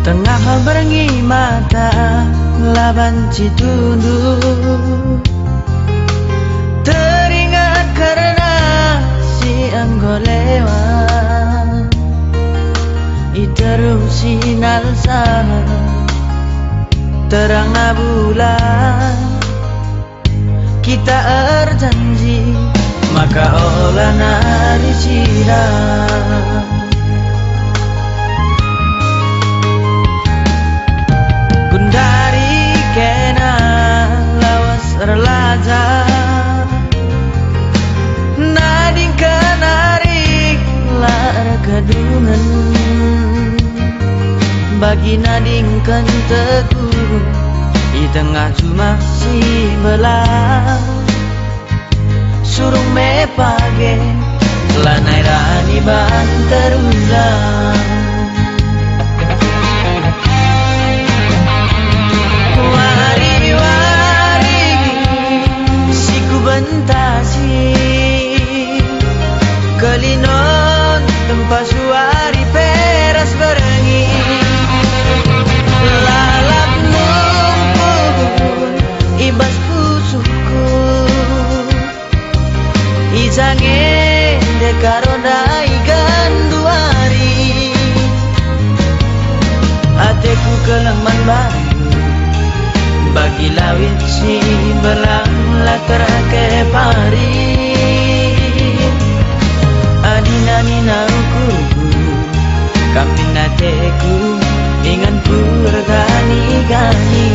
Tengah berengi mata laban citunduk, teringat karena si anggo lewat iteru sinal sana terang bulan. Kita berjanji maka olah nari cirang. Gundari kena lawas relaja, nading kenarik lar kedungan, bagi nading kenteku di tengah cuma si belah. Surung me page lanai rani ban terulang. Wari-wari si ku bentasi kelinon tempat suari peras berengi. Lalap numpun ibas pusuku izange dekarodai ganduari. Ateku keleman baru bagi lawit si belang latar ke pari. Adina nina ukuku kampina teku ingan purgani-gani.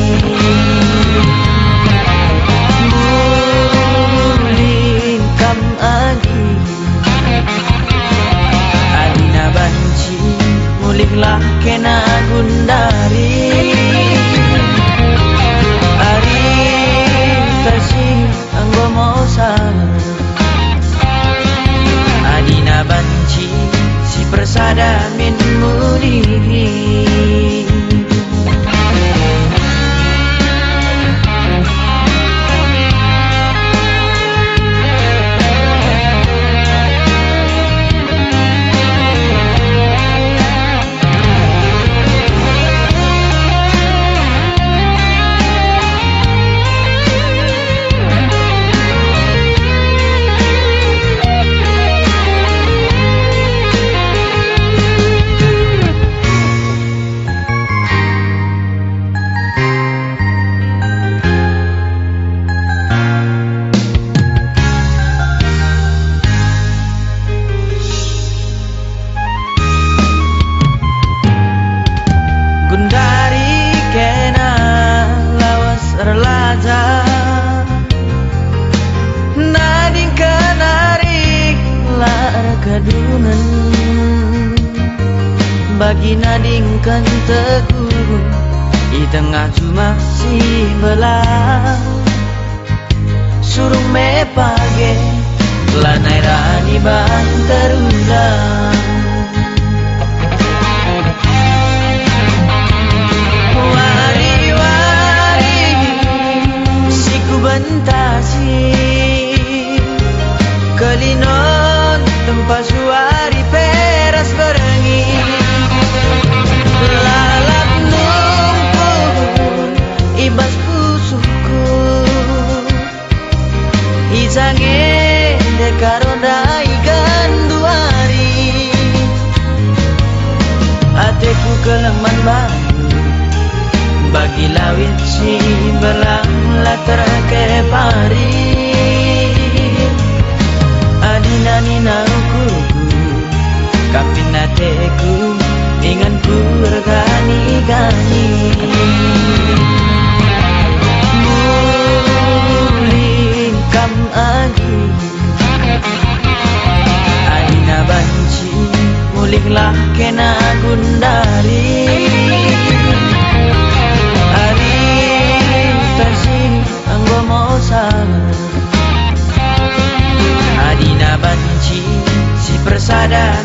Muling kam agi adina banci mulihlah kena gundari. Anggo mosa adina banci si persada min mudi. Gundari kena lawas relaja, nading kenarik lar kedungan, bagi nading kenteku di tengah cuma si belah. Surung me page lanai rani ban terulang. Bentasi kelinon tempat suari peras berengi. Lalap numpun ibas pusuku izange dekarodai ganduari. Ateku keleman baru bagi lawit si belang latar ke pari. Adina nina ukuku kapina teku ingan purgani-gani. Muling kam agi adina banci mulihlah kena gundari. Anggo mosa adina banci si persada